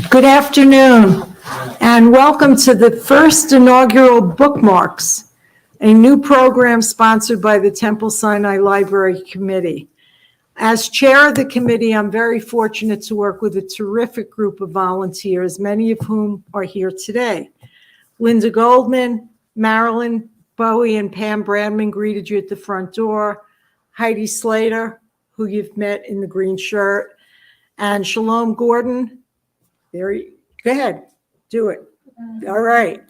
Good afternoon, and welcome to the first inaugural Bookmarks, a new program sponsored by the Temple Sinai Library Committee. As chair of the committee, I'm very fortunate to work with a terrific group of volunteers, many of whom are here today. Linda Goldman, Marilyn Bowie, and Pam Brandman greeted you at the front door. Heidi Slater, who you've met in the green shirt, and Shalom Gordon. Go ahead, do it. All right.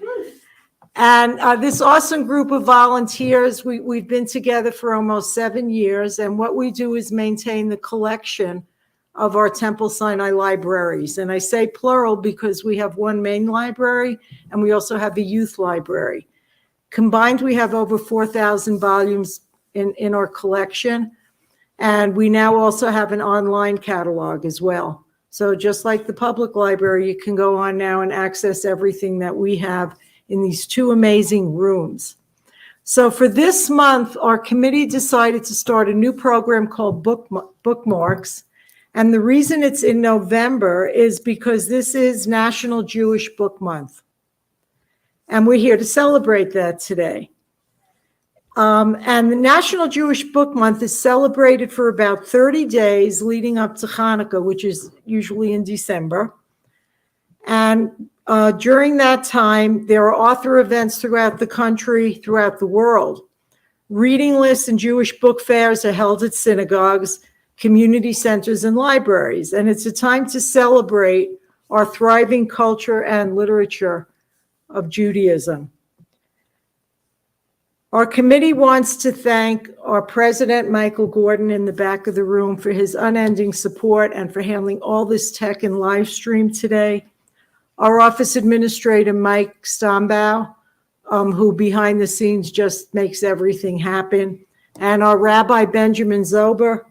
And this awesome group of volunteers, we've been together for almost 7 years, and what we do is maintain the collection of our Temple Sinai libraries. And I say plural because we have one main library, and we also have a youth library. Combined, we have over 4,000 volumes in our collection, and we now also have an online catalog as well. So just like the public library, you can go on now and access everything that we have in these two amazing rooms. So for this month, our committee decided to start a new program called Bookmarks. And the reason it's in November is because this is National Jewish Book Month. And we're here to celebrate that today. And the National Jewish Book Month is celebrated for about 30 days leading up to Hanukkah, which is usually in December. And during that time, there are author events throughout the country, throughout the world. Reading lists and Jewish book fairs are held at synagogues, community centers, and libraries. And it's a time to celebrate our thriving culture and literature of Judaism. Our committee wants to thank our president, Michael Gordon, in the back of the room for his unending support and for handling all this tech and live stream today. Our office administrator, Mike Stombaugh, who behind the scenes just makes everything happen. And our Rabbi Benjamin Zober,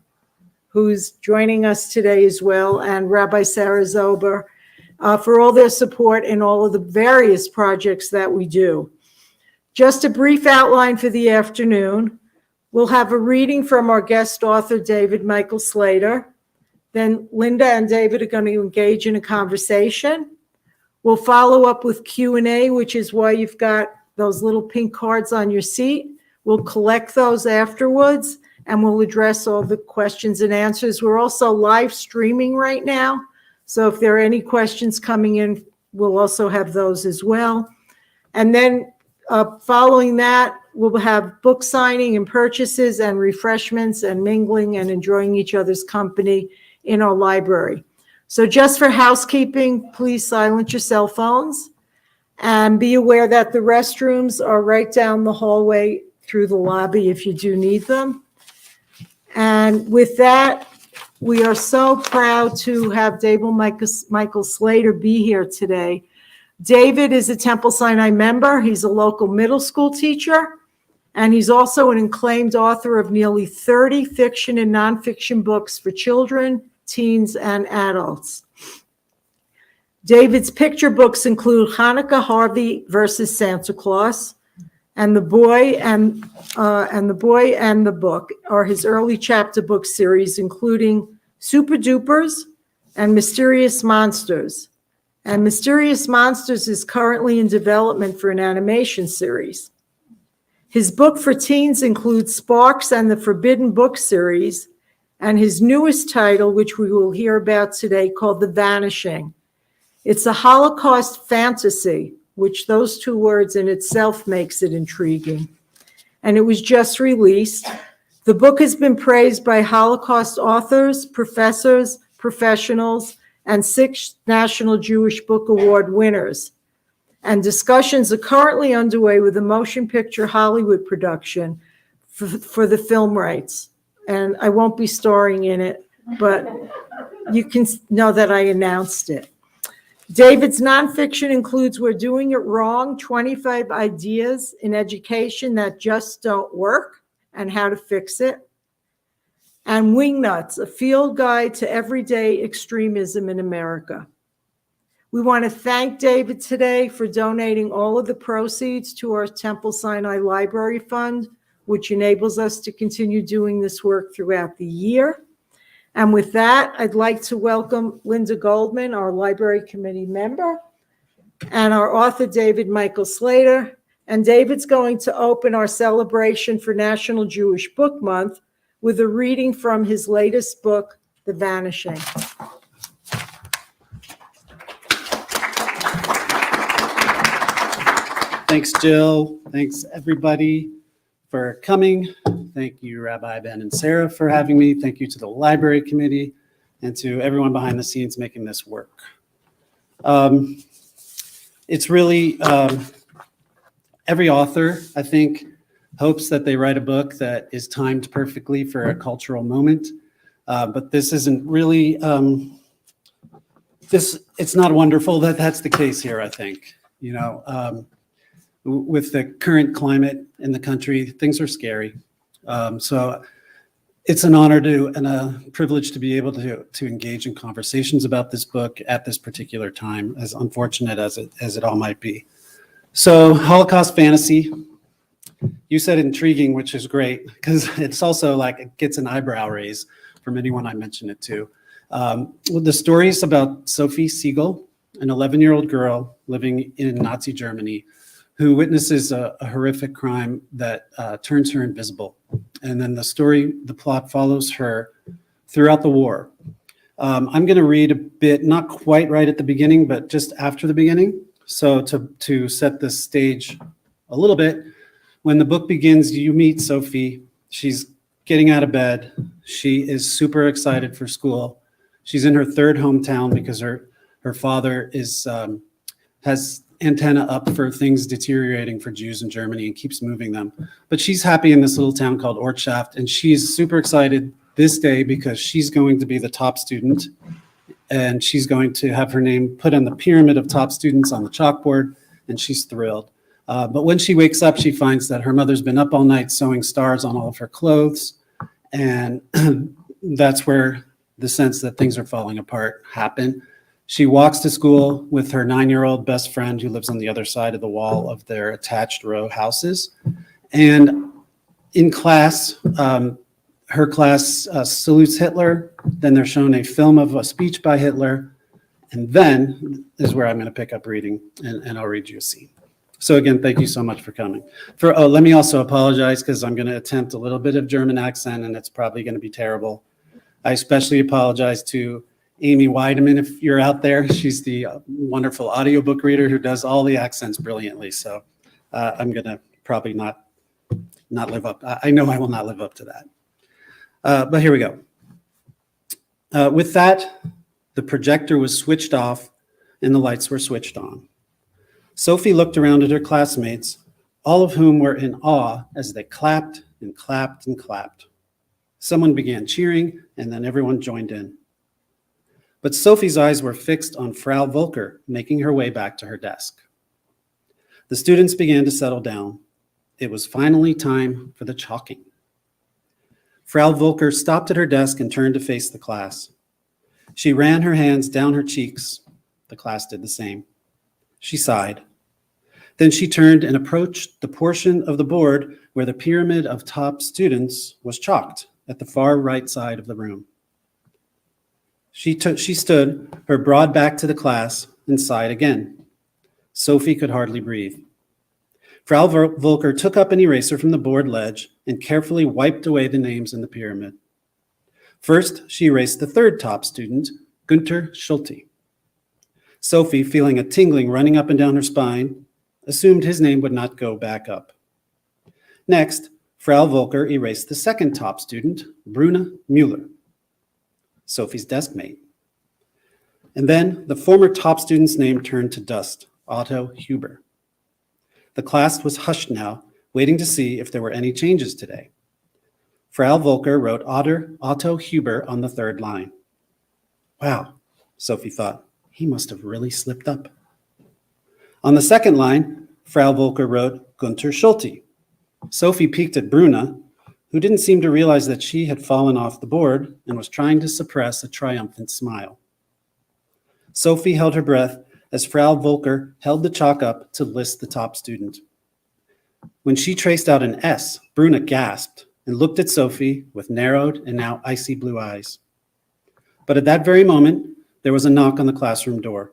who's joining us today as well, and Rabbi Sarah Zober, for all their support in all of the various projects that we do. Just a brief outline for the afternoon. We'll have a reading from our guest author, David Michael Slater. Then Linda and David are going to engage in a conversation. We'll follow up with Q&A, which is why you've got those little pink cards on your seat. We'll collect those afterwards, and we'll address all the questions and answers. We're also live streaming right now, so if there are any questions coming in, we'll also have those as well. And then following that, we'll have book signing and purchases and refreshments and mingling and enjoying each other's company in our library. So just for housekeeping, please silence your cell phones and be aware that the restrooms are right down the hallway through the lobby if you do need them. And with that, we are so proud to have David Michael Slater be here today. David is a Temple Sinai member. He's a local middle school teacher, and he's also an acclaimed author of nearly 30 fiction and nonfiction books for children, teens, and adults. David's picture books include Hanukkah Harvey versus Santa Claus, and The Boy and the Book are his early chapter book series, including Super Dupers and Mysterious Monsters. And Mysterious Monsters is currently in development for an animation series. His book for teens includes Sparks and the Forbidden Book series, and his newest title, which we will hear about today, called The Vanishing. It's a Holocaust fantasy, which those two words in itself makes it intriguing. And it was just released. The book has been praised by Holocaust authors, professors, professionals, and 6 National Jewish Book Award winners. And discussions are currently underway with a motion picture Hollywood production for the film rights. And I won't be starring in it, but you can know that I announced it. David's nonfiction includes We're Doing It Wrong, 25 Ideas in Education That Just Don't Work and How to Fix It. And Wingnuts, a field guide to everyday extremism in America. We want to thank David today for donating all of the proceeds to our Temple Sinai Library Fund, which enables us to continue doing this work throughout the year. And with that, I'd like to welcome Linda Goldman, our library committee member, and our author, David Michael Slater. And David's going to open our celebration for National Jewish Book Month with a reading from his latest book, The Vanishing. Thanks, Jill. Thanks, everybody, for coming. Thank you, Rabbi Ben and Sarah, for having me. Thank you to the library committee and to everyone behind the scenes making this work. It's really, every author, I think, hopes that they write a book that is timed perfectly for a cultural moment. But this isn't really, it's not wonderful that that's the case here, I think. You know, with the current climate in the country, things are scary. So it's an honor and a privilege to be able to engage in conversations about this book at this particular time, as unfortunate as it all might be. So Holocaust fantasy, you said intriguing, which is great, because it's also like it gets an eyebrow raise from anyone I mention it to. The story is about Sophie Siegel, an 11-year-old girl living in Nazi Germany, who witnesses a horrific crime that turns her invisible. And then the plot follows her throughout the war. I'm going to read a bit, not quite right at the beginning, but just after the beginning. So to set the stage a little bit, when the book begins, you meet Sophie. She's getting out of bed. She is super excited for school. She's in her third hometown because her father has antenna up for things deteriorating for Jews in Germany and keeps moving them. But she's happy in this little town called Ortschaft, and she's super excited this day because she's going to be the top student, and she's going to have her name put on the pyramid of top students on the chalkboard, and she's thrilled. But when she wakes up, she finds that her mother's been up all night sewing stars on all of her clothes, and that's where the sense that things are falling apart happen. She walks to school with her 9-year-old best friend who lives on the other side of the wall of their attached row houses. And in class, her class salutes Hitler. Then they're shown a film of a speech by Hitler. And then is where I'm going to pick up reading, and I'll read you a scene. So again, thank you so much for coming. Let me also apologize because I'm going to attempt a little bit of German accent, and it's probably going to be terrible. I especially apologize to Amy Weideman, if you're out there. She's the wonderful audiobook reader who does all the accents brilliantly. So I'm going to probably not live up. I know I will not live up to that. But here we go. With that, the projector was switched off and the lights were switched on. Sophie looked around at her classmates, all of whom were in awe as they clapped and clapped and clapped. Someone began cheering, and then everyone joined in. But Sophie's eyes were fixed on Frau Volker, making her way back to her desk. The students began to settle down. It was finally time for the chalking. Frau Volker stopped at her desk and turned to face the class. She ran her hands down her cheeks. The class did the same. She sighed. Then she turned and approached the portion of the board where the pyramid of top students was chalked at the far right side of the room. She stood, her broad back to the class, and sighed again. Sophie could hardly breathe. Frau Volker took up an eraser from the board ledge and carefully wiped away the names in the pyramid. First, she erased the third top student, Günther Schulte. Sophie, feeling a tingling running up and down her spine, assumed his name would not go back up. Next, Frau Volker erased the second top student, Bruna Müller, Sophie's desk mate. And then the former top student's name turned to dust, Otto Huber. The class was hushed now, waiting to see if there were any changes today. Frau Volker wrote Otto Huber on the third line. Wow, Sophie thought, he must have really slipped up. On the second line, Frau Volker wrote Günther Schulte. Sophie peeked at Bruna, who didn't seem to realize that she had fallen off the board and was trying to suppress a triumphant smile. Sophie held her breath as Frau Volker held the chalk up to list the top student. When she traced out an S, Bruna gasped and looked at Sophie with narrowed and now icy blue eyes. But at that very moment, there was a knock on the classroom door.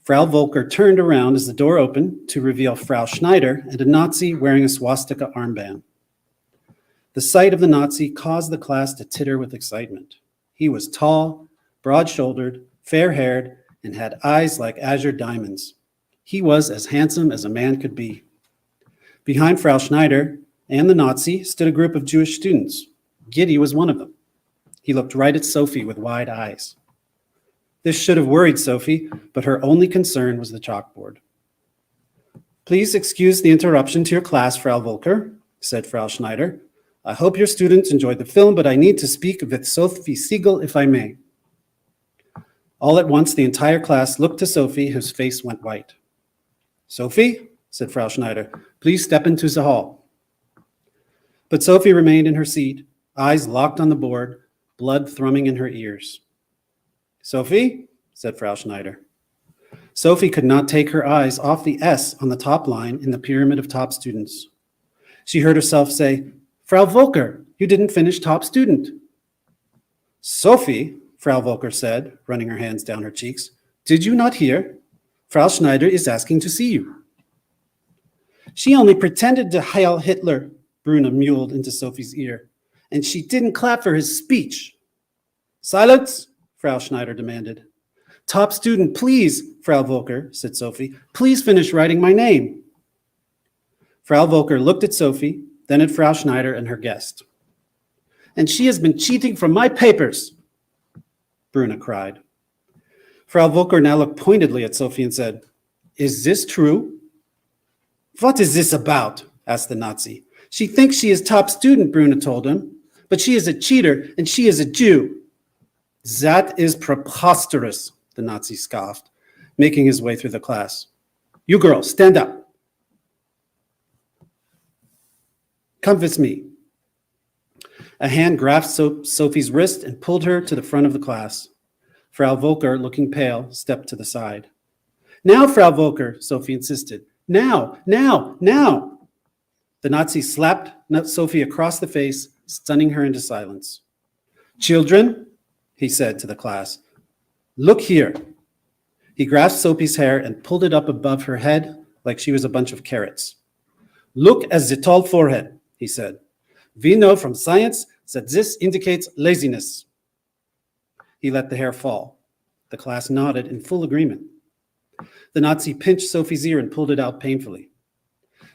Frau Volker turned around as the door opened to reveal Frau Schneider and a Nazi wearing a swastika armband. The sight of the Nazi caused the class to titter with excitement. He was tall, broad-shouldered, fair-haired, and had eyes like azure diamonds. He was as handsome as a man could be. Behind Frau Schneider and the Nazi stood a group of Jewish students. Giddy was one of them. He looked right at Sophie with wide eyes. This should have worried Sophie, but her only concern was the chalkboard. "Please excuse the interruption to your class, Frau Volker," said Frau Schneider. "I hope your students enjoyed the film, but I need to speak with Sophie Siegel if I may." All at once, the entire class looked to Sophie, whose face went white. "Sophie," said Frau Schneider, "please step into the hall." But Sophie remained in her seat, eyes locked on the board, blood thrumming in her ears. "Sophie," said Frau Schneider. Sophie could not take her eyes off the S on the top line in the pyramid of top students. She heard herself say, "Frau Volker, you didn't finish top student." "Sophie," Frau Volker said, running her hands down her cheeks, "did you not hear? Frau Schneider is asking to see you." "She only pretended to Heil Hitler," Bruna mewled into Sophie's ear, "and she didn't clap for his speech." "Silence," Frau Schneider demanded. "Top student, please," Frau Volker, said Sophie. "Please finish writing my name." Frau Volker looked at Sophie, then at Frau Schneider and her guest. "And she has been cheating from my papers," Bruna cried. Frau Volker now looked pointedly at Sophie and said, "Is this true?" "What is this about?" asked the Nazi. "She thinks she is top student," Bruna told him, "but she is a cheater and she is a Jew." "That is preposterous," the Nazi scoffed, making his way through the class. "You girls, stand up. Come with me." A hand grasped Sophie's wrist and pulled her to the front of the class. Frau Volker, looking pale, stepped to the side. "Now, Frau Volker," Sophie insisted. "Now, now, now." The Nazi slapped Sophie across the face, stunning her into silence. "Children," he said to the class, "look here." He grasped Sophie's hair and pulled it up above her head like she was a bunch of carrots. "Look at the tall forehead," he said. "We know from science that this indicates laziness." He let the hair fall. The class nodded in full agreement. The Nazi pinched Sophie's ear and pulled it out painfully.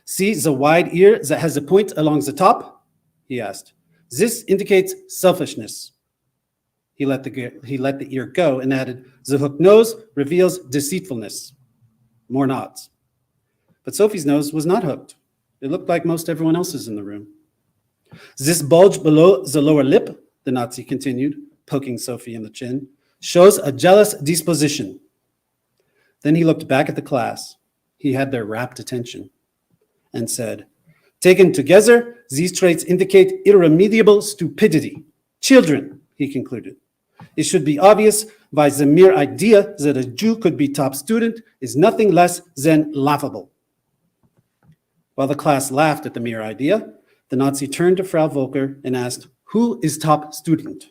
"See the wide ear that has a point along the top?" he asked. "This indicates selfishness." He let the ear go and added, "The hooked nose reveals deceitfulness." More nods. But Sophie's nose was not hooked. It looked like most everyone else's in the room. "This bulge below the lower lip," the Nazi continued, poking Sophie in the chin, "shows a jealous disposition." Then he looked back at the class. He had their rapt attention and said, "Taken together, these traits indicate irremediable stupidity. Children," he concluded, "it should be obvious why the mere idea that a Jew could be top student is nothing less than laughable." While the class laughed at the mere idea, the Nazi turned to Frau Volker and asked, "Who is top student?"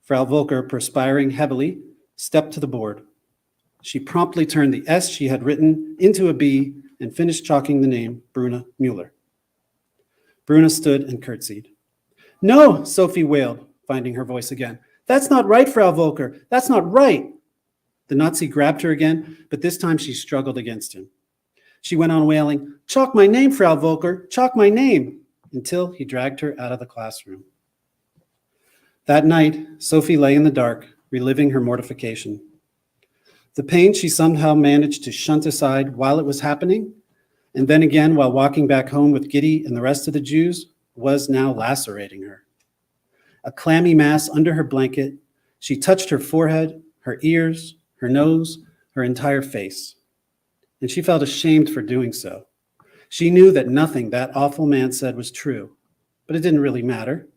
Frau Volker, perspiring heavily, stepped to the board. She promptly turned the S she had written into a B and finished chalking the name Bruna Mueller. Bruna stood and curtsied. "No," Sophie wailed, finding her voice again. "That's not right, Frau Volker. That's not right." The Nazi grabbed her again, but this time she struggled against him. She went on wailing, "Chalk my name, Frau Volker, chalk my name," until he dragged her out of the classroom. That night, Sophie lay in the dark, reliving her mortification. The pain she somehow managed to shunt aside while it was happening, and then again while walking back home with Giddy and the rest of the Jews, was now lacerating her. A clammy mass under her blanket, she touched her forehead, her ears, her nose, her entire face. And she felt ashamed for doing so. She knew that nothing that awful man said was true, but it didn't really matter.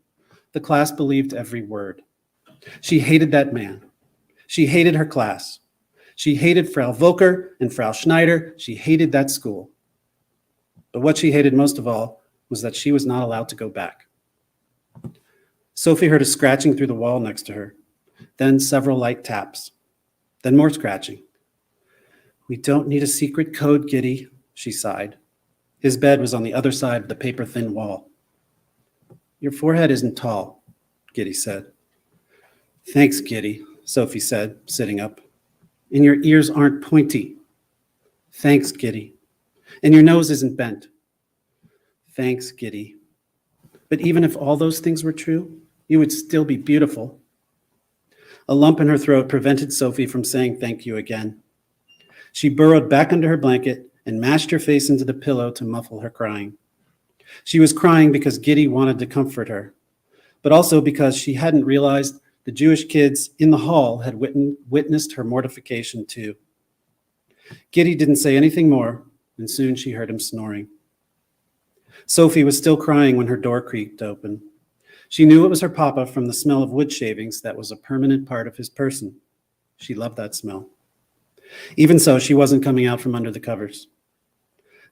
The class believed every word. She hated that man. She hated her class. She hated Frau Volker and Frau Schneider. She hated that school. But what she hated most of all was that she was not allowed to go back. Sophie heard a scratching through the wall next to her, then several light taps, then more scratching. "We don't need a secret code, Giddy," she sighed. His bed was on the other side of the paper-thin wall. "Your forehead isn't tall," Giddy said. "Thanks, Giddy," Sophie said, sitting up. "And your ears aren't pointy." "Thanks, Giddy." "And your nose isn't bent." "Thanks, Giddy. But even if all those things were true, you would still be beautiful." A lump in her throat prevented Sophie from saying thank you again. She burrowed back under her blanket and mashed her face into the pillow to muffle her crying. She was crying because Giddy wanted to comfort her, but also because she hadn't realized the Jewish kids in the hall had witnessed her mortification too. Giddy didn't say anything more, and soon she heard him snoring. Sophie was still crying when her door creaked open. She knew it was her papa from the smell of wood shavings that was a permanent part of his person. She loved that smell. Even so, she wasn't coming out from under the covers.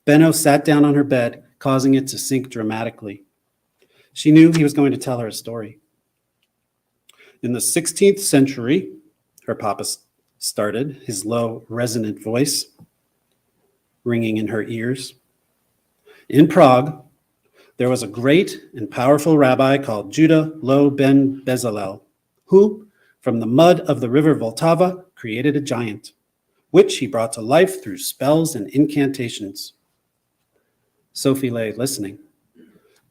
Benno sat down on her bed, causing it to sink dramatically. She knew he was going to tell her a story. "In the 16th century," her papa started, his low, resonant voice ringing in her ears, "in Prague, there was a great and powerful rabbi called Judah Lo ben Bezalel, who, from the mud of the river Vltava, created a giant, which he brought to life through spells and incantations." Sophie lay listening.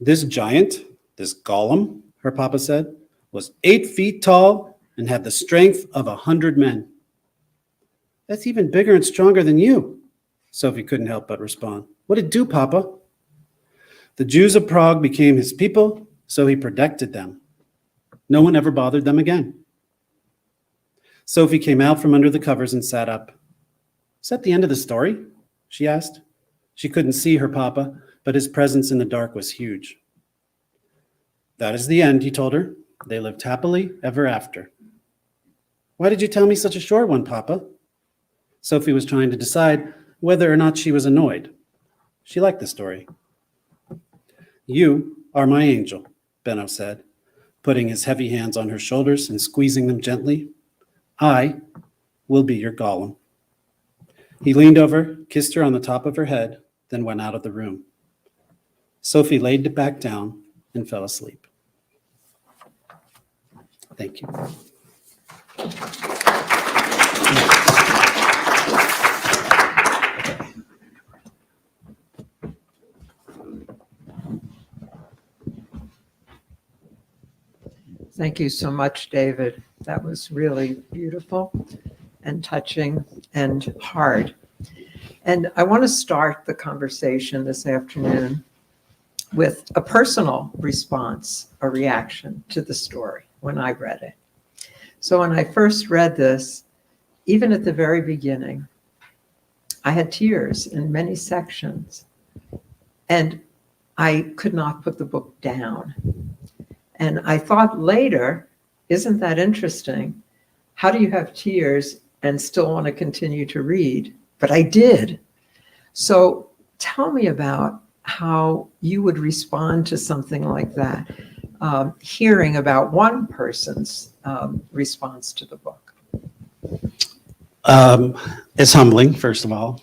"This giant, this golem," her papa said, "was 8 feet tall and had the strength of 100 men. "That's even bigger and stronger than you," Sophie couldn't help but respond. "What did it do, Papa?" "The Jews of Prague became his people, so he protected them. No one ever bothered them again." Sophie came out from under the covers and sat up. "Is that the end of the story?" she asked. She couldn't see her papa, but his presence in the dark was huge. "That is the end," he told her. "They lived happily ever after." "Why did you tell me such a short one, Papa?" Sophie was trying to decide whether or not she was annoyed. She liked the story. "You are my angel," Benno said, putting his heavy hands on her shoulders and squeezing them gently. "I will be your golem." He leaned over, kissed her on the top of her head, then went out of the room. Sophie laid back down and fell asleep. Thank you. Thank you so much, David. That was really beautiful and touching and hard. And I want to start the conversation this afternoon with a personal response, a reaction to the story when I read it. So when I first read this, even at the very beginning, I had tears in many sections, and I could not put the book down. And I thought later, isn't that interesting? How do you have tears and still want to continue to read? But I did. So tell me about how you would respond to something like that, hearing about one person's response to the book. It's humbling, first of all.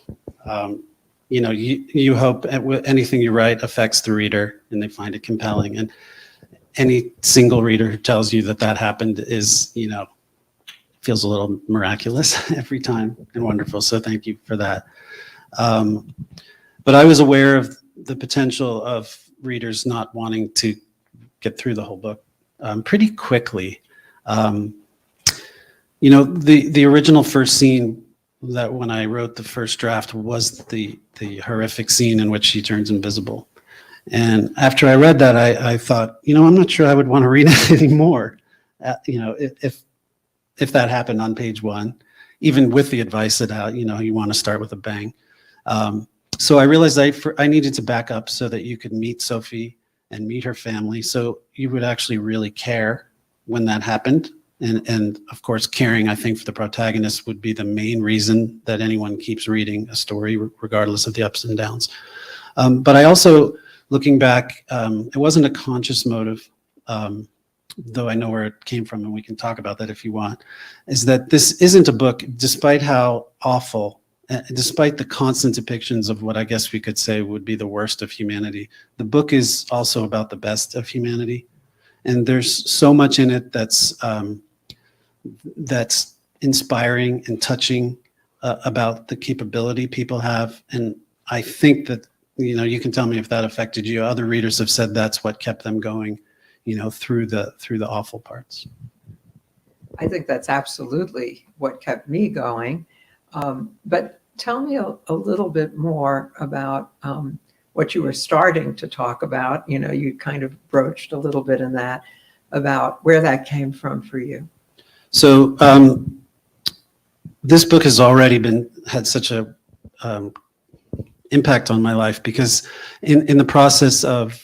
You hope anything you write affects the reader and they find it compelling. And any single reader who tells you that that happened is, feels a little miraculous every time and wonderful. So thank you for that. But I was aware of the potential of readers not wanting to get through the whole book pretty quickly. The original first scene that when I wrote the first draft was the horrific scene in which she turns invisible. And after I read that, I thought, I'm not sure I would want to read it anymore. If that happened on page 1, even with the advice that you want to start with a bang. So I realized I needed to back up so that you could meet Sophie and meet her family, so you would actually really care when that happened. And of course, caring, I think, for the protagonist would be the main reason that anyone keeps reading a story, regardless of the ups and downs. But I also, looking back, it wasn't a conscious motive. though I know where it came from, and we can talk about that if you want, is that this isn't a book, despite how awful, despite the constant depictions of what I guess we could say would be the worst of humanity. The book is also about the best of humanity. And there's so much in it that's inspiring and touching about the capability people have. And I think that, you can tell me if that affected you. Other readers have said that's what kept them going, through the awful parts. I think that's absolutely what kept me going. But tell me a little bit more about what you were starting to talk about. You kind of broached a little bit in that, about where that came from for you. So this book has already had such a impact on my life, because in the process of,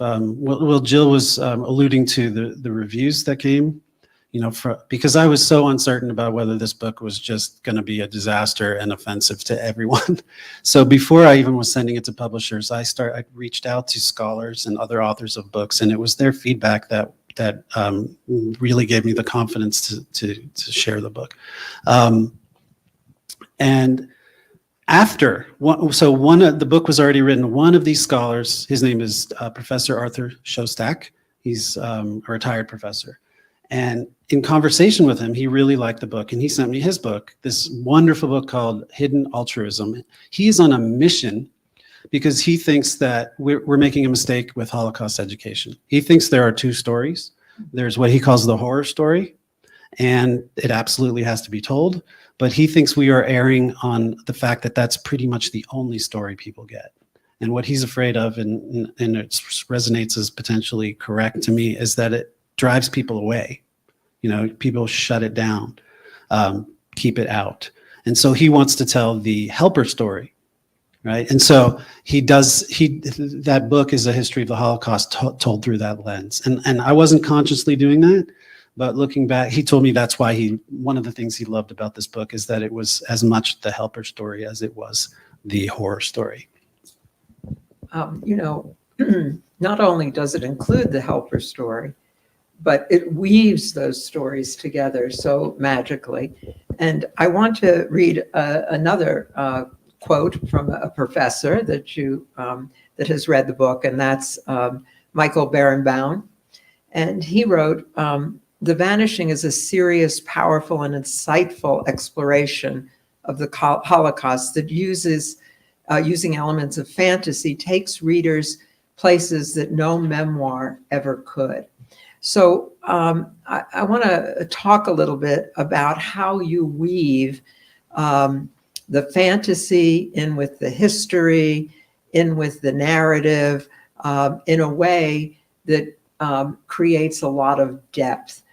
Jill was alluding to the reviews that came, because I was so uncertain about whether this book was just going to be a disaster and offensive to everyone. So before I even was sending it to publishers, I reached out to scholars and other authors of books, and it was their feedback that really gave me the confidence to share the book. And after, the book was already written, one of these scholars, his name is Professor Arthur Shostak. He's a retired professor. And in conversation with him, he really liked the book, and he sent me his book, this wonderful book called Hidden Altruism. He's on a mission because he thinks that we're making a mistake with Holocaust education. He thinks there are two stories. There's what he calls the horror story, and it absolutely has to be told. But he thinks we are erring on the fact that that's pretty much the only story people get. And what he's afraid of, and it resonates as potentially correct to me, is that it drives people away. People shut it down, keep it out. And so he wants to tell the helper story, right? And so that book is a history of the Holocaust told through that lens. And I wasn't consciously doing that, but looking back, he told me that's why one of the things he loved about this book is that it was as much the helper story as it was the horror story. Not only does it include the helper story, but it weaves those stories together so magically. And I want to read another quote from a professor that has read the book, and that's Michael Berenbaum. And he wrote, "The Vanishing is a serious, powerful, and insightful exploration of the Holocaust that using elements of fantasy, takes readers places that no memoir ever could." So I want to talk a little bit about how you weave the fantasy in with the history, in with the narrative, in a way that creates a lot of depth.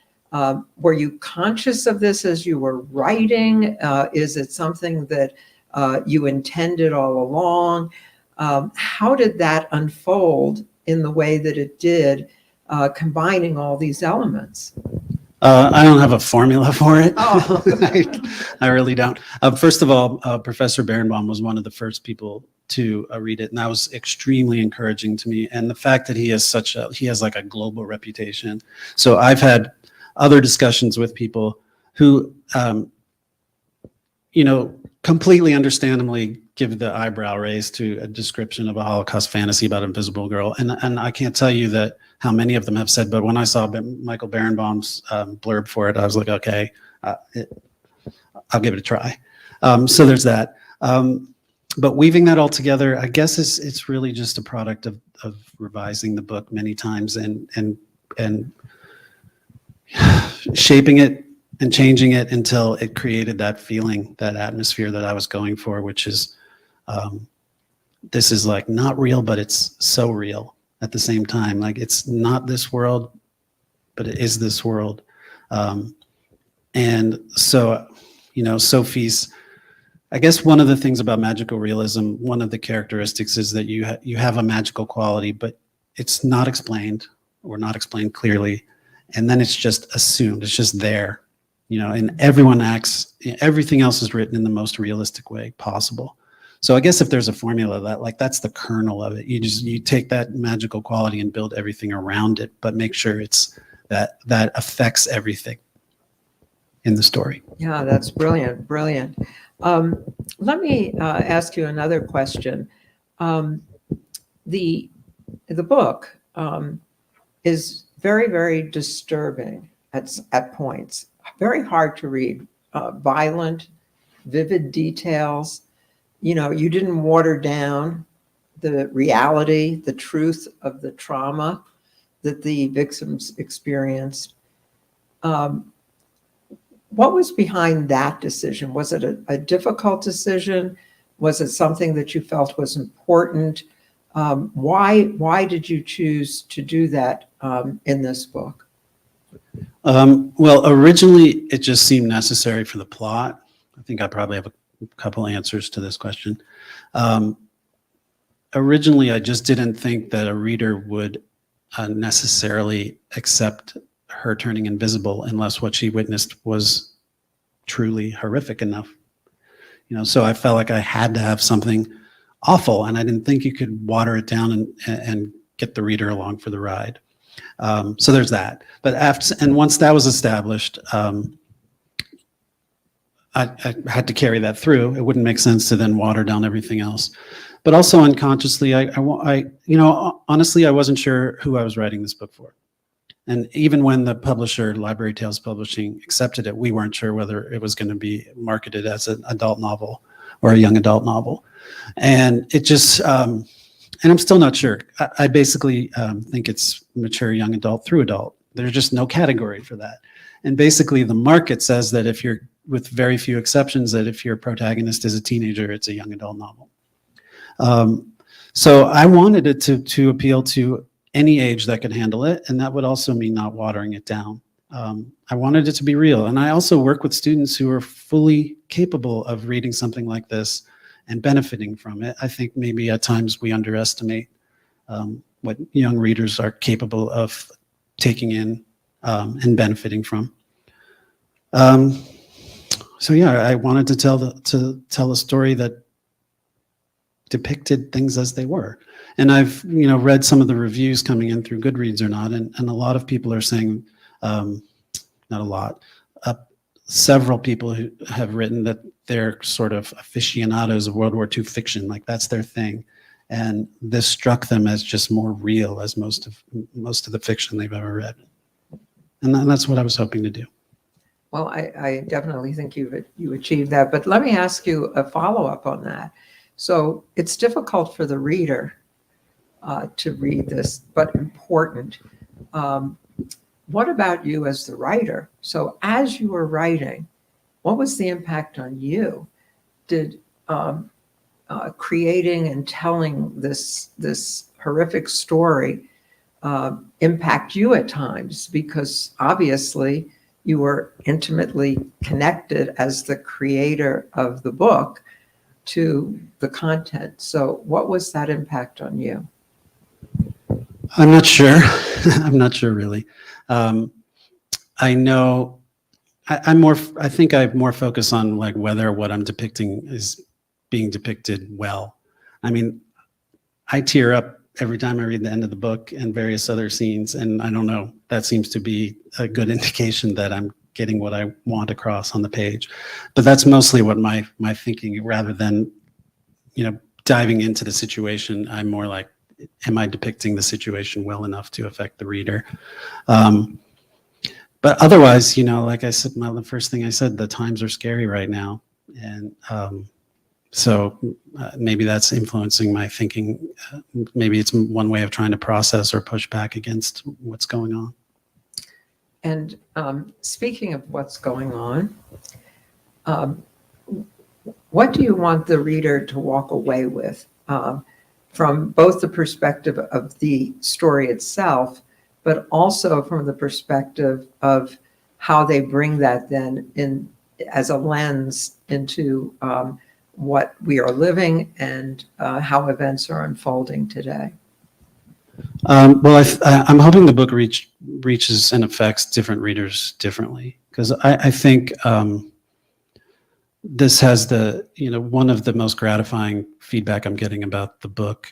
Were you conscious of this as you were writing? Is it something that you intended all along? How did that unfold in the way that it did, combining all these elements? I don't have a formula for it. Oh. I really don't. First of all, Professor Berenbaum was one of the first people to read it, and that was extremely encouraging to me. And the fact that he has like a global reputation. So I've had other discussions with people who, completely understandably give the eyebrow raise to a description of a Holocaust fantasy about an invisible girl. And I can't tell you that how many of them have said, but when I saw Michael Berenbaum's blurb for it, I was like, okay, I'll give it a try. So there's that. But weaving that all together, I guess it's really just a product of revising the book many times and shaping it and changing it until it created that feeling, that atmosphere that I was going for, which is, this is like not real, but it's so real at the same time. Like it's not this world, but it is this world. And so, Sophie's, I guess one of the things about magical realism, one of the characteristics is that you have a magical quality, but it's not explained or not explained clearly. And then it's just assumed, it's just there, and everyone acts, everything else is written in the most realistic way possible. So I guess if there's a formula that's the kernel of it. You take that magical quality and build everything around it, but make sure it's that affects everything in the story. Yeah, that's brilliant, brilliant. Let me ask you another question. The book is very, very disturbing at points, very hard to read, violent, vivid details. You know, you didn't water down the reality, the truth of the trauma that the victims experienced. What was behind that decision? Was it a difficult decision? Was it something that you felt was important? Why did you choose to do that in this book? Well, originally it just seemed necessary for the plot. I think I probably have a couple answers to this question. Originally, I just didn't think that a reader would necessarily accept her turning invisible unless what she witnessed was truly horrific enough. You know, so I felt like I had to have something awful, and I didn't think you could water it down and get the reader along for the ride. So there's that. But once that was established, I had to carry that through. It wouldn't make sense to then water down everything else. But also unconsciously, honestly, I wasn't sure who I was writing this book for. And even when the publisher, Library Tales Publishing, accepted it, we weren't sure whether it was going to be marketed as an adult novel or a young adult novel. And it just, and I'm still not sure. I basically think it's mature young adult through adult. There's just no category for that. And basically the market says that if you're, with very few exceptions, that if your protagonist is a teenager, it's a young adult novel. So I wanted it to appeal to any age that could handle it, and that would also mean not watering it down. I wanted it to be real, and I also work with students who are fully capable of reading something like this and benefiting from it. I think maybe at times we underestimate what young readers are capable of taking in and benefiting from. So yeah, I wanted to tell a story that depicted things as they were. And I've read some of the reviews coming in through Goodreads or not, and a lot of people are saying, not a lot, several people who have written that they're sort of aficionados of World War II fiction, like that's their thing. And this struck them as just more real as most of the fiction they've ever read. And that's what I was hoping to do. Well, I definitely think you achieved that, but let me ask you a follow-up on that. So it's difficult for the reader to read this, but important. What about you as the writer? So as you were writing, what was the impact on you? Did creating and telling this horrific story impact you at times? Because obviously you were intimately connected as the creator of the book to the content. So what was that impact on you? I'm not sure. I'm not sure really. I know I think I more focus on like whether what I'm depicting is being depicted well. I mean, I tear up every time I read the end of the book and various other scenes, and I don't know, that seems to be a good indication that I'm getting what I want across on the page. But that's mostly what my thinking, rather than, diving into the situation. I'm more like, am I depicting the situation well enough to affect the reader? But otherwise, like I said, the first thing I said, the times are scary right now. And so maybe that's influencing my thinking. Maybe it's one way of trying to process or push back against what's going on. And speaking of what's going on, what do you want the reader to walk away with from both the perspective of the story itself, but also from the perspective of how they bring that then in as a lens into what we are living and how events are unfolding today? Well, I'm hoping the book reaches and affects different readers differently, because I think this has one of the most gratifying feedback I'm getting about the book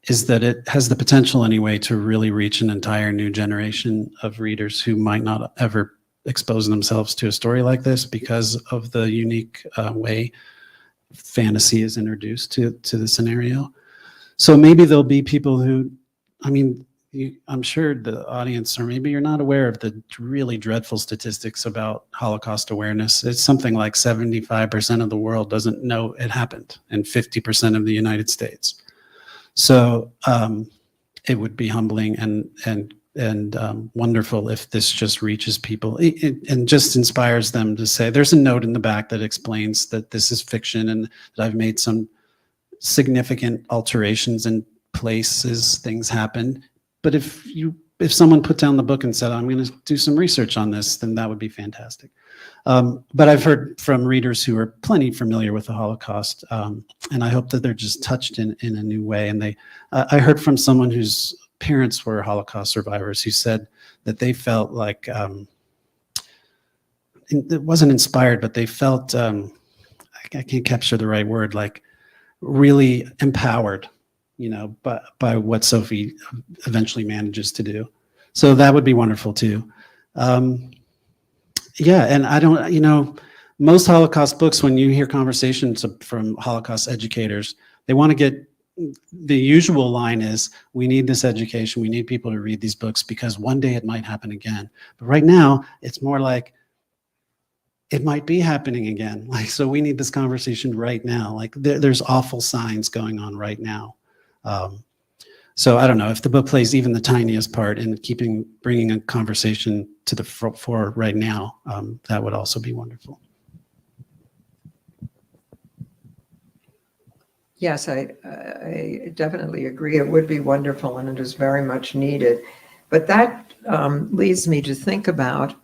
is that it has the potential anyway to really reach an entire new generation of readers who might not ever expose themselves to a story like this because of the unique way fantasy is introduced to the scenario. So maybe there'll be people who, I mean, I'm sure the audience, or maybe you're not aware of the really dreadful statistics about Holocaust awareness. It's something like 75% of the world doesn't know it happened, and 50% of the United States. So it would be humbling and wonderful if this just reaches people and just inspires them to say, there's a note in the back that explains that this is fiction and that I've made some significant alterations in places, things happened. But if someone put down the book and said, I'm going to do some research on this, then that would be fantastic. But I've heard from readers who are plenty familiar with the Holocaust, and I hope that they're just touched in a new way. And I heard from someone whose parents were Holocaust survivors who said that they felt like, it wasn't inspired, but they felt, I can't capture the right word, like really empowered, by what Sophie eventually manages to do. So that would be wonderful too. Yeah, and I don't, most Holocaust books, when you hear conversations from Holocaust educators, they want to get, the usual line is, we need this education, we need people to read these books because one day it might happen again. But right now, it's more like, it might be happening again. Like, so we need this conversation right now. Like there's awful signs going on right now. So I don't know if the book plays even the tiniest part in bringing a conversation to the fore right now. That would also be wonderful. Yes, I definitely agree. It would be wonderful, and it is very much needed. But that leads me to think about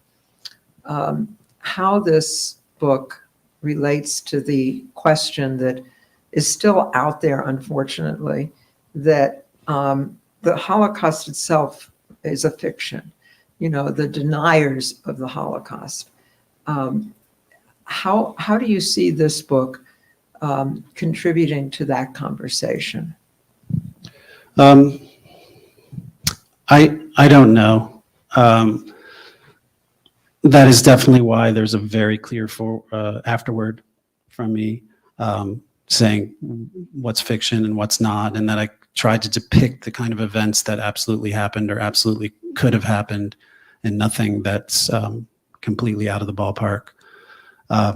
how this book relates to the question that is still out there, unfortunately, that the Holocaust itself is a fiction, the deniers of the Holocaust. How do you see this book contributing to that conversation? I don't know. That is definitely why there's a very clear afterword from me saying what's fiction and what's not, and that I tried to depict the kind of events that absolutely happened or absolutely could have happened, and nothing that's completely out of the ballpark. I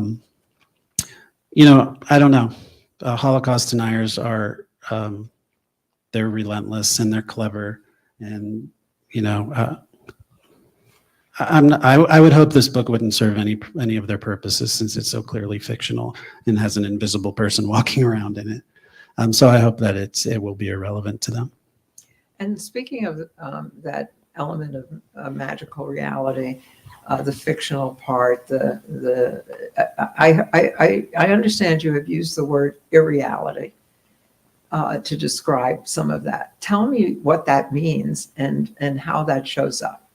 don't know. Holocaust deniers are, they're relentless and they're clever, and I would hope this book wouldn't serve any of their purposes, since it's so clearly fictional and has an invisible person walking around in it. So I hope that it will be irrelevant to them. And speaking of that element of magical reality, the fictional part, I understand you have used the word irreality to describe some of that. Tell me what that means and how that shows up.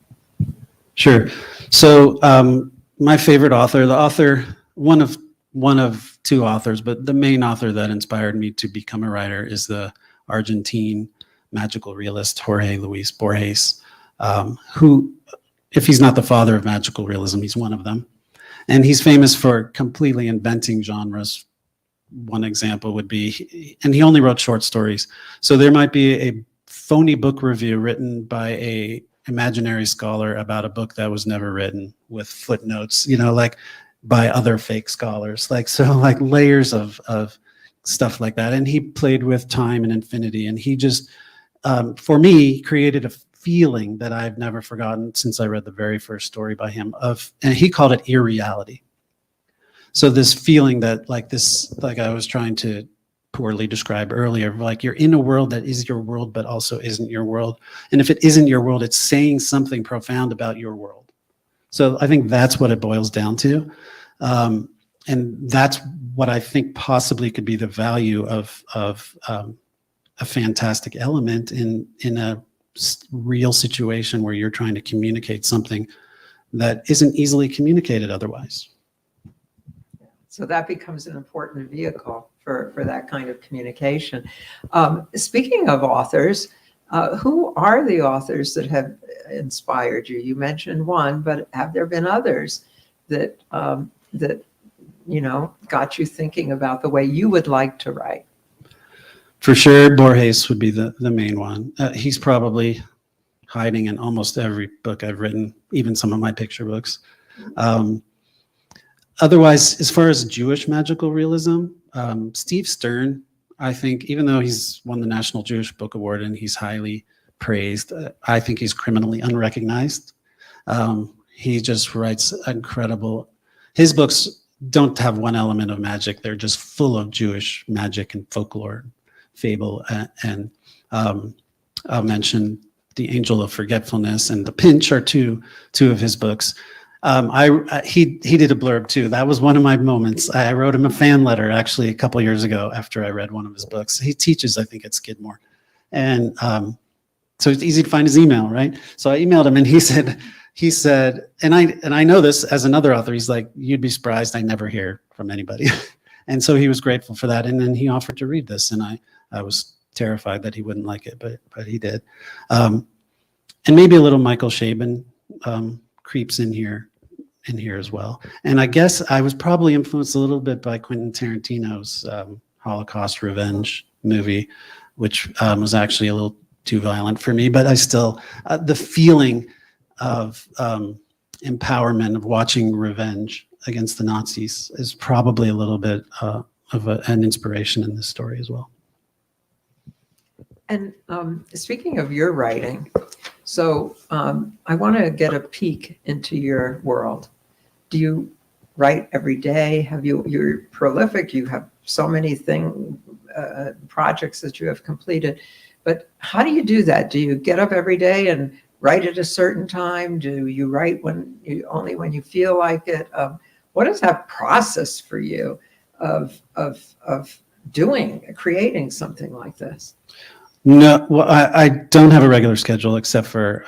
Sure. So my favorite author, one of two authors, but the main author that inspired me to become a writer is the Argentine magical realist Jorge Luis Borges, who, if he's not the father of magical realism, he's one of them. And he's famous for completely inventing genres. One example would be, and he only wrote short stories. So there might be a phony book review written by a imaginary scholar about a book that was never written, with footnotes, like by other fake scholars, like layers of stuff like that. And he played with time and infinity, and he just, for me, created a feeling that I've never forgotten since I read the very first story by him, and he called it irreality. So this feeling that like I was trying to poorly describe earlier, like you're in a world that is your world, but also isn't your world. And if it isn't your world, it's saying something profound about your world. So I think that's what it boils down to. And that's what I think possibly could be the value of a fantastic element in a real situation where you're trying to communicate something that isn't easily communicated otherwise. So that becomes an important vehicle for that kind of communication. Speaking of authors, who are the authors that have inspired you? You mentioned one, but have there been others that got you thinking about the way you would like to write? For sure, Borges would be the main one. He's probably hiding in almost every book I've written, even some of my picture books. Otherwise, as far as Jewish magical realism, Steve Stern, I think, even though he's won the National Jewish Book Award and he's highly praised, I think he's criminally unrecognized. He just writes incredible. His books don't have one element of magic. They're just full of Jewish magic and folklore, fable, and I'll mention The Angel of Forgetfulness and The Pinch are two of his books. He did a blurb too. That was one of my moments. I wrote him a fan letter actually a couple years ago after I read one of his books. He teaches, I think, at Skidmore, and so it's easy to find his email, right? So I emailed him, and he said, and I know this as another author. He's like, you'd be surprised I never hear from anybody, and so he was grateful for that. And then he offered to read this, and I was terrified that he wouldn't like it, but he did. And maybe a little Michael Chabon creeps in here as well. And I guess I was probably influenced a little bit by Quentin Tarantino's Holocaust revenge movie, which was actually a little too violent for me, but I still, the feeling of empowerment of watching revenge against the Nazis is probably a little bit of an inspiration in this story as well. And speaking of your writing, so I want to get a peek into your world. Do you write every day? You're prolific. You have so many projects that you have completed. But how do you do that? Do you get up every day and write at a certain time? Do you write only when you feel like it? What is that process for you of creating something like this? No, well, I don't have a regular schedule except for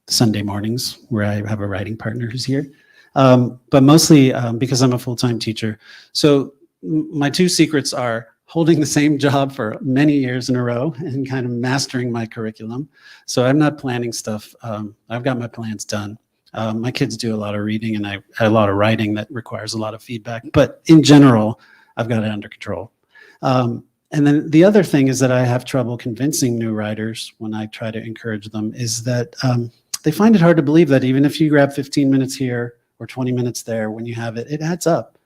Sunday mornings where I have a writing partner who's here. But mostly because I'm a full-time teacher. So my two secrets are holding the same job for many years in a row and kind of mastering my curriculum. So I'm not planning stuff. I've got my plans done. My kids do a lot of reading and a lot of writing that requires a lot of feedback. But in general, I've got it under control. And then the other thing is that I have trouble convincing new writers when I try to encourage them is that they find it hard to believe that even if you grab 15 minutes here or 20 minutes there, when you have it, it adds up.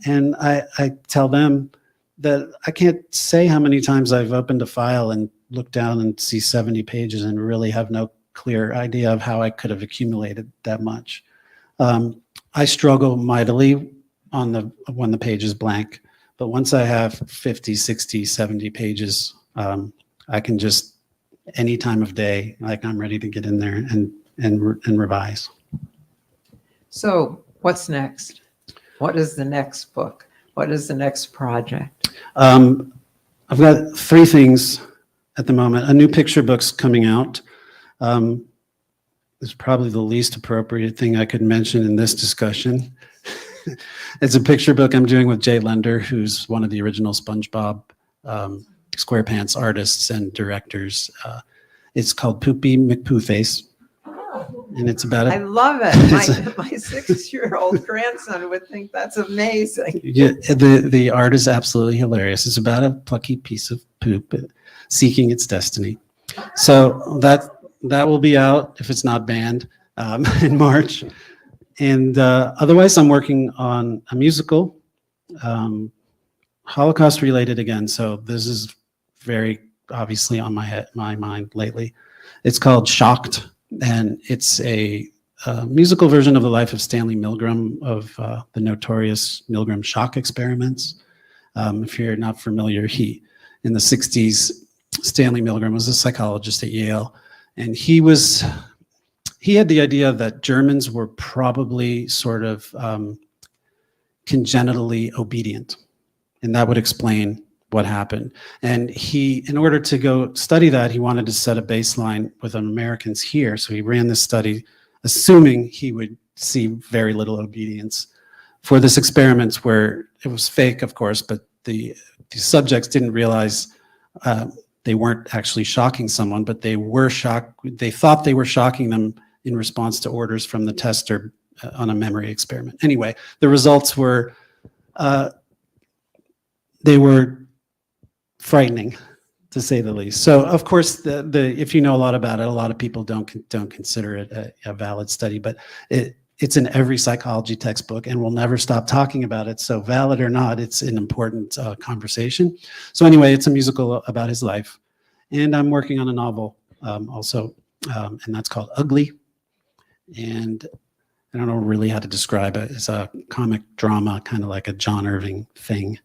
And I tell them that I can't say how many times I've opened a file and looked down and see 70 pages and really have no clear idea of how I could have accumulated that much. I struggle mightily when the page is blank. But once I have 50, 60, 70 pages, I can just, any time of day, like I'm ready to get in there and revise. So what's next? What is the next book? What is the next project? I've got 3 things at the moment. A new picture book's coming out. It's probably the least appropriate thing I could mention in this discussion. It's a picture book I'm doing with Jay Lender, who's one of the original SpongeBob SquarePants artists and directors. It's called Poopy McPooface, and it's about I love it. My 6-year-old grandson would think that's amazing. Yeah, the art is absolutely hilarious. It's about a plucky piece of poop seeking its destiny. So that will be out if it's not banned in March. And otherwise, I'm working on a musical, Holocaust related again. So this is very obviously on my mind lately. It's called Shocked, and it's a musical version of the life of Stanley Milgram of the notorious Milgram shock experiments. If you're not familiar, in the 60s, Stanley Milgram was a psychologist at Yale, and he had the idea that Germans were probably sort of congenitally obedient, and that would explain what happened. And in order to go study that, he wanted to set a baseline with Americans here. So he ran this study, assuming he would see very little obedience for this experiment where it was fake, of course, but the subjects didn't realize they weren't actually shocking someone, but they were shocked. They thought they were shocking them in response to orders from the tester on a memory experiment. Anyway, the results were they were frightening, to say the least. So, of course, if you know a lot about it, a lot of people don't consider it a valid study, but it's in every psychology textbook, and we'll never stop talking about it. So, valid or not, it's an important conversation. So, anyway, it's a musical about his life, and I'm working on a novel also, and that's called Ugly. And I don't know really how to describe it. It's a comic drama, kind of like a John Irving thing.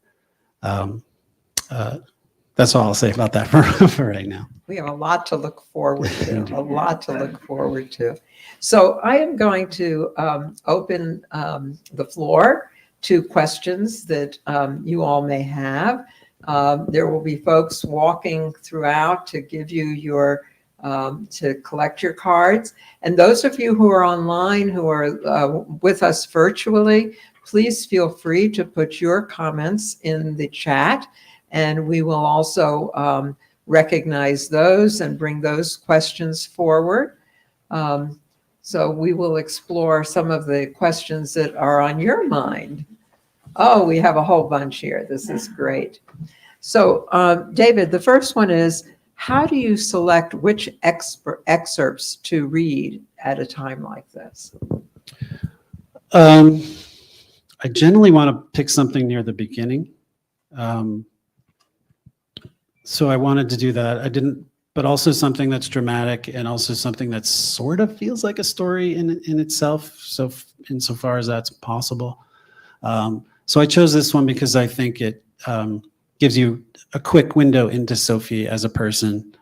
That's all I'll say about that for right now. We have a lot to look forward to, a lot to look forward to. So I am going to open the floor to questions that you all may have. There will be folks walking throughout to give you your, to collect your cards. And those of you who are online, who are with us virtually, please feel free to put your comments in the chat. And we will also recognize those and bring those questions forward. So we will explore some of the questions that are on your mind. Oh, we have a whole bunch here. This is great. So David, the first one is, how do you select which excerpts to read at a time like this? I generally want to pick something near the beginning. So I wanted to do that. I didn't, but also something that's dramatic and also something that sort of feels like a story in itself. So insofar as that's possible. So I chose this one because I think it gives you a quick window into Sophie as a person,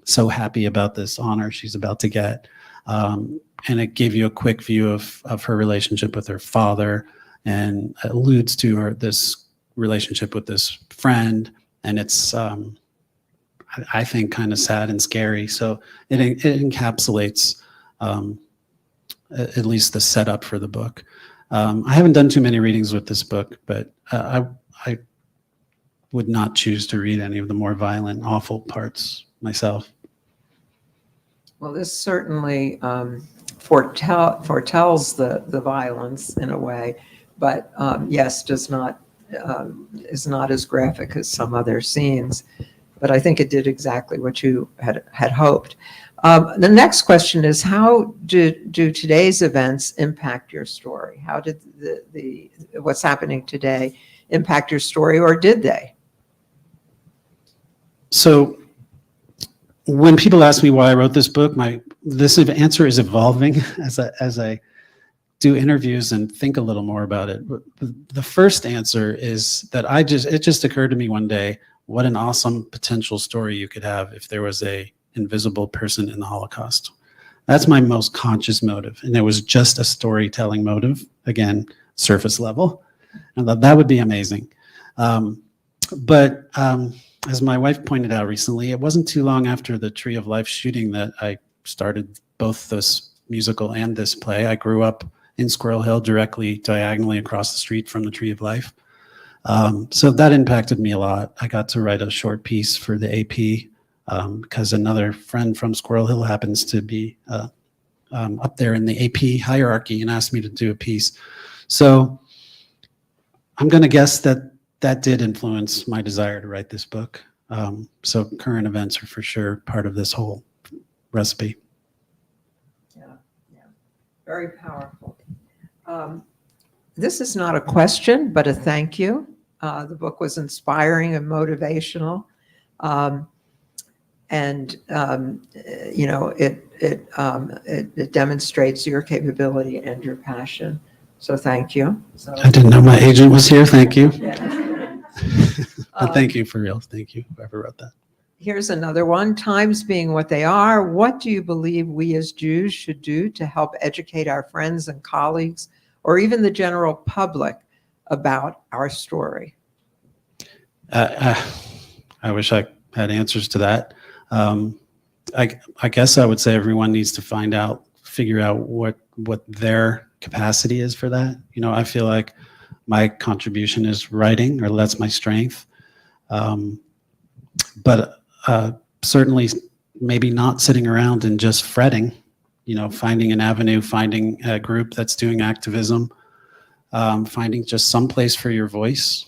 so happy about this honor she's about to get. And it gave you a quick view of her relationship with her father, and alludes to this relationship with this friend. And it's, I think, kind of sad and scary. So it encapsulates at least the setup for the book. I haven't done too many readings with this book, but I would not choose to read any of the more violent, awful parts myself. Well, this certainly foretells the violence in a way, but yes, is not as graphic as some other scenes. But I think it did exactly what you had hoped. The next question is, how do today's events impact your story? How did the what's happening today impact your story, or did they? So when people ask me why I wrote this book, this answer is evolving as I do interviews and think a little more about it. But the first answer is that it just occurred to me one day, what an awesome potential story you could have if there was a invisible person in the Holocaust. That's my most conscious motive. And it was just a storytelling motive, again, surface level. And that would be amazing. But as my wife pointed out recently, it wasn't too long after the Tree of Life shooting that I started both this musical and this play. I grew up in Squirrel Hill, directly diagonally across the street from the Tree of Life. So that impacted me a lot. I got to write a short piece for the AP because another friend from Squirrel Hill happens to be up there in the AP hierarchy and asked me to do a piece. So I'm going to guess that did influence my desire to write this book. So current events are for sure part of this whole recipe. Yeah, very powerful. This is not a question, but a thank you. The book was inspiring and motivational. It demonstrates your capability and your passion. So thank you. I didn't know my agent was here. Thank you. Thank you for real. Thank you, whoever wrote that. Here's another one. Times being what they are, what do you believe we as Jews should do to help educate our friends and colleagues, or even the general public, about our story? I wish I had answers to that. I guess I would say everyone needs to figure out what their capacity is for that. I feel like my contribution is writing, or that's my strength. But certainly maybe not sitting around and just fretting, finding an avenue, finding a group that's doing activism, finding just some place for your voice,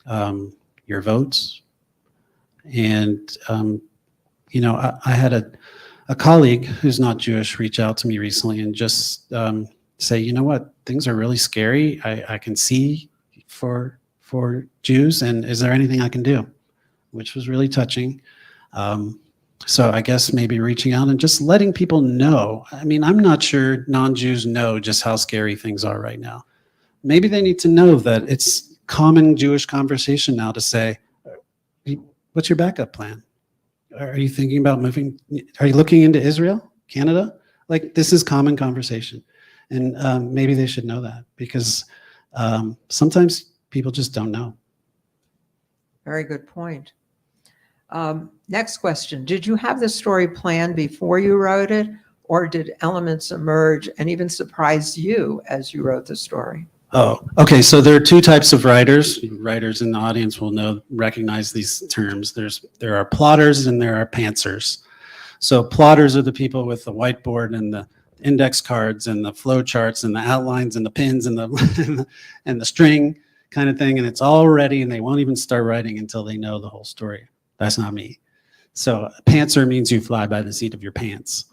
your votes. And, I had a colleague who's not Jewish reach out to me recently and just say, you know what, things are really scary. I can see for Jews, and is there anything I can do? Which was really touching. So I guess maybe reaching out and just letting people know. I mean, I'm not sure non-Jews know just how scary things are right now. Maybe they need to know that it's common Jewish conversation now to say, what's your backup plan? Are you thinking about moving? Are you looking into Israel, Canada? Like, this is common conversation. And maybe they should know that, because sometimes people just don't know. Very good point. Next question. Did you have the story planned before you wrote it, or did elements emerge and even surprise you as you wrote the story? Oh, okay. So there are two types of writers. Writers in the audience will recognize these terms. There are plotters and there are pantsers. So plotters are the people with the whiteboard and the index cards and the flow charts and the outlines and the pins and the and the string kind of thing, and it's all ready, and they won't even start writing until they know the whole story. That's not me. So pantser means you fly by the seat of your pants,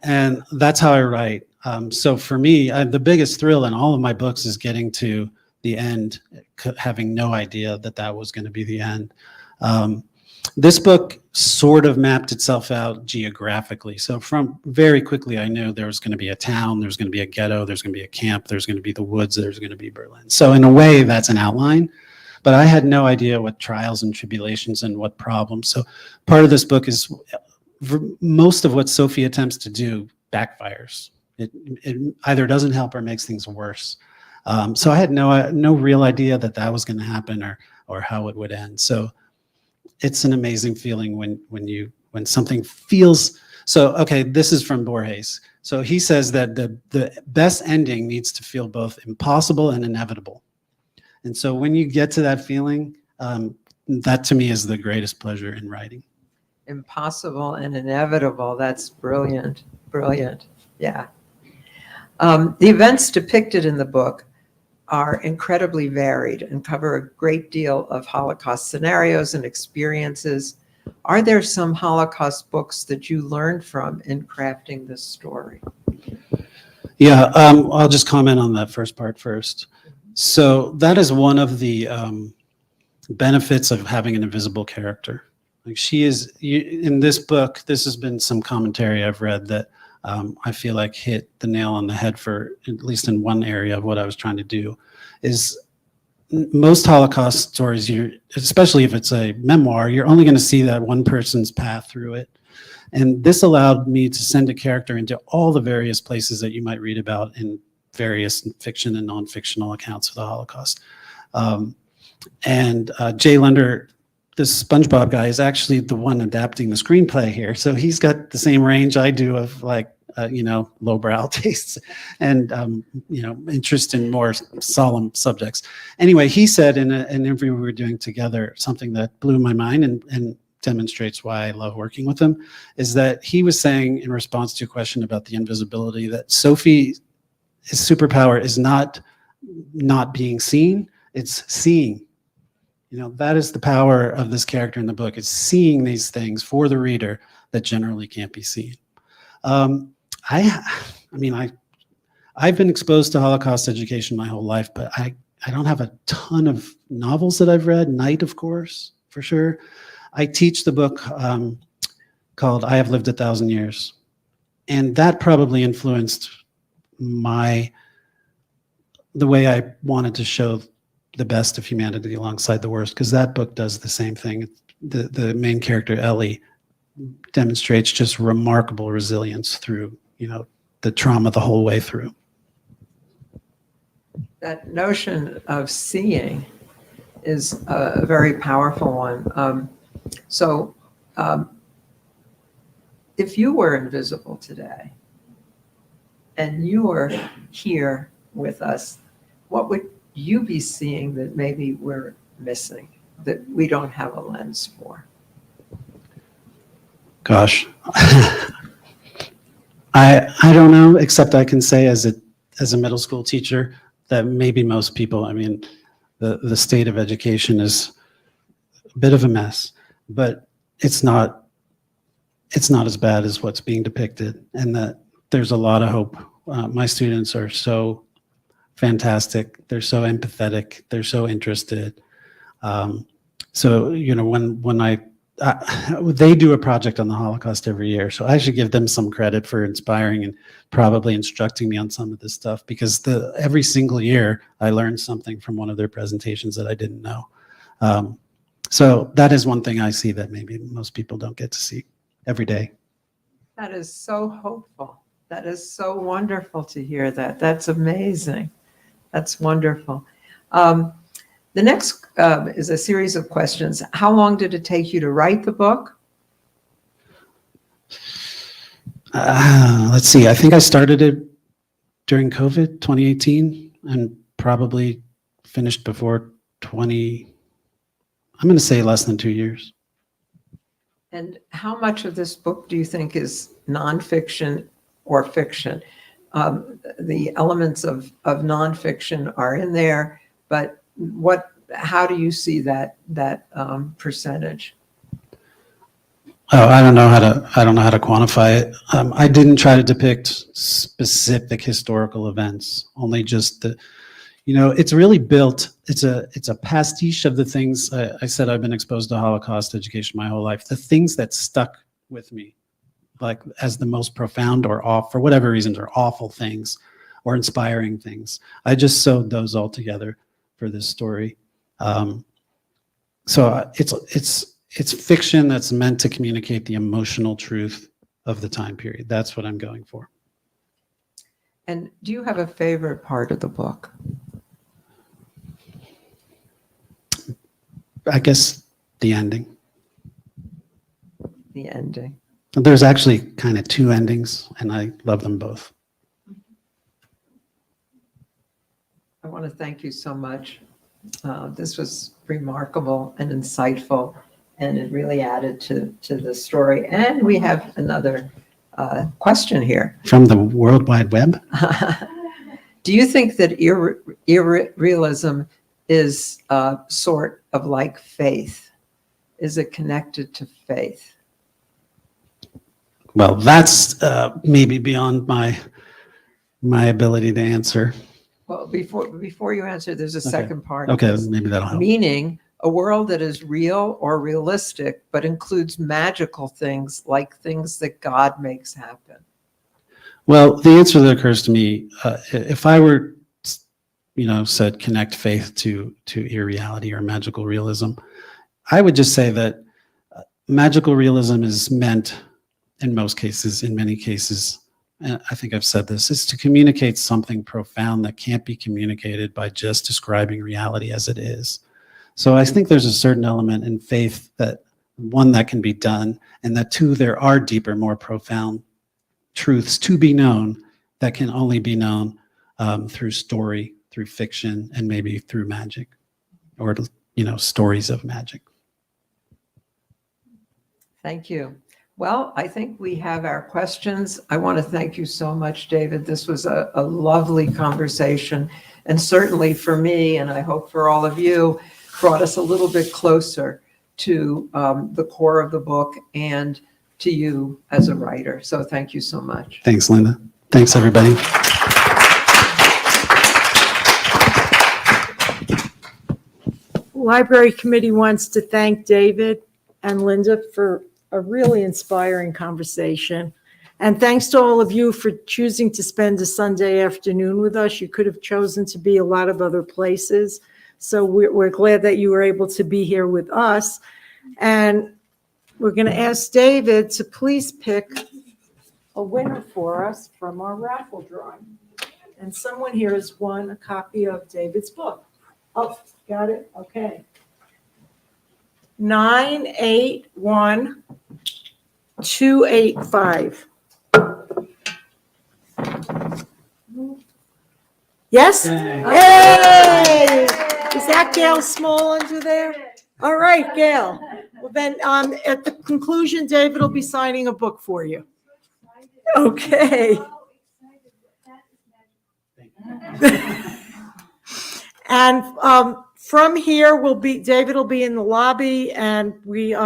and that's how I write. So for me, the biggest thrill in all of my books is getting to the end, having no idea that was going to be the end. This book sort of mapped itself out geographically. So from very quickly, I knew there was going to be a town, there's going to be a ghetto, there's going to be a camp, there's going to be the woods, there's going to be Berlin. So in a way, that's an outline. But I had no idea what trials and tribulations and what problems. So part of this book is most of what Sophie attempts to do backfires. It either doesn't help or makes things worse. So I had no real idea that was going to happen or how it would end. So it's an amazing feeling when something feels so. Okay, this is from Borges. So he says that the best ending needs to feel both impossible and inevitable. And so when you get to that feeling, that to me is the greatest pleasure in writing. Impossible and inevitable. That's brilliant. Brilliant. Yeah. The events depicted in the book are incredibly varied and cover a great deal of Holocaust scenarios and experiences. Are there some Holocaust books that you learned from in crafting this story? Yeah, I'll just comment on that first part first. So that is one of the benefits of having an invisible character. Like, she is, in this book, this has been some commentary I've read that I feel like hit the nail on the head for, at least in one area of what I was trying to do, is most Holocaust stories, especially if it's a memoir, you're only going to see that one person's path through it. And this allowed me to send a character into all the various places that you might read about in various fiction and non-fictional accounts of the Holocaust. Jay Lender, this SpongeBob guy, is actually the one adapting the screenplay here. So he's got the same range I do of lowbrow tastes and, interest in more solemn subjects. Anyway, he said in an interview we were doing together, something that blew my mind and demonstrates why I love working with him, is that he was saying, in response to a question about the invisibility, that Sophie's superpower is not being seen, it's seeing. That is the power of this character in the book, is seeing these things for the reader that generally can't be seen. I've been exposed to Holocaust education my whole life, but I don't have a ton of novels that I've read. Night, of course, for sure. I teach the book called I Have Lived 1,000 Years. And that probably influenced the way I wanted to show the best of humanity alongside the worst, because that book does the same thing. The main character, Ellie, demonstrates just remarkable resilience through, the trauma the whole way through. That notion of seeing is a very powerful one. If you were invisible today, and you are here with us, what would you be seeing that maybe we're missing, that we don't have a lens for? Gosh, I don't know, except I can say as a middle school teacher that maybe most people, I mean, the state of education is a bit of a mess, but it's not as bad as what's being depicted, and that there's a lot of hope. My students are so fantastic. They're so empathetic. They're so interested. So, you know, when they do a project on the Holocaust every year, so I should give them some credit for inspiring and probably instructing me on some of this stuff, because every single year I learn something from one of their presentations that I didn't know. So that is one thing I see that maybe most people don't get to see every day. That is so hopeful. That is so wonderful to hear that. That's amazing. That's wonderful. The next is a series of questions. How long did it take you to write the book? Let's see. I think I started it during COVID, 2018, and probably finished before I'm going to say less than 2 years. And how much of this book do you think is nonfiction or fiction? The elements of nonfiction are in there, but how do you see that percentage? Oh, I don't know how to quantify it. I didn't try to depict specific historical events, only just it's really built. It's a pastiche of the things I said. I've been exposed to Holocaust education my whole life. The things that stuck with me, like as the most profound or off, for whatever reasons, are awful things or inspiring things. I just sewed those all together for this story. So it's fiction that's meant to communicate the emotional truth of the time period. That's what I'm going for. And do you have a favorite part of the book? I guess the ending. The ending. There's actually kind of two endings, and I love them both. I want to thank you so much. This was remarkable and insightful, and it really added to the story. And we have another question here. From the World Wide Web? Do you think that irrealism is sort of like faith? Is it connected to faith? Well, that's maybe beyond my ability to answer. Well, before you answer, there's a second part. Okay, maybe that'll help. Meaning a world that is real or realistic, but includes magical things like things that God makes happen. Well, the answer that occurs to me, if I were, said connect faith to irreality or magical realism, I would just say that magical realism is meant, in most cases, in many cases, and I think I've said this, is to communicate something profound that can't be communicated by just describing reality as it is. So I think there's a certain element in faith that, one, that can be done, and that two, there are deeper, more profound truths to be known that can only be known through story, through fiction, and maybe through magic, or stories of magic. Thank you. Well, I think we have our questions. I want to thank you so much, David. This was a lovely conversation, and certainly for me, and I hope for all of you, brought us a little bit closer to the core of the book and to you as a writer. So thank you so much. Thanks, Linda. Thanks, everybody. Library Committee wants to thank David and Linda for a really inspiring conversation. And thanks to all of you for choosing to spend a Sunday afternoon with us. You could have chosen to be a lot of other places. So we're glad that you were able to be here with us. And we're going to ask David to please pick a winner for us from our raffle drawing. And someone here has won a copy of David's book. Oh, got it? Okay. 981285. Yes? Yay. Hey! Is that Gail Small under there? All right, Gail. Well, then, at the conclusion, David will be signing a book for you. Okay. And from here, David will be in the lobby, and we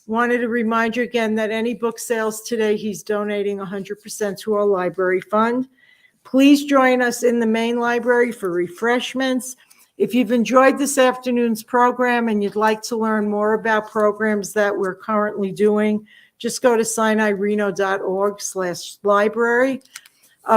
wanted to remind you again that any book sales today, he's donating 100% to our library fund. Please join us in the main library for refreshments. If you've enjoyed this afternoon's program and you'd like to learn more about programs that we're currently doing, just go to sinai-reno.org/library.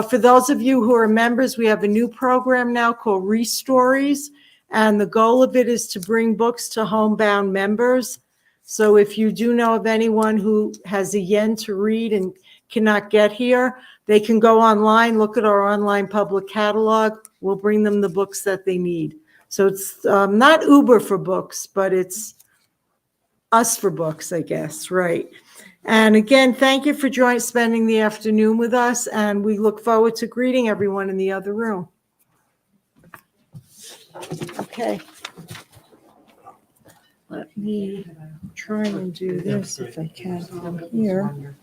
For those of you who are members, we have a new program now called Restories, and the goal of it is to bring books to homebound members. So if you do know of anyone who has a yen to read and cannot get here, they can go online, look at our online public catalog. We'll bring them the books that they need. So it's not Uber for books, but it's us for books, I guess, right? And again, thank you for spending the afternoon with us, and we look forward to greeting everyone in the other room. Okay. Let me try and do this if I can from here.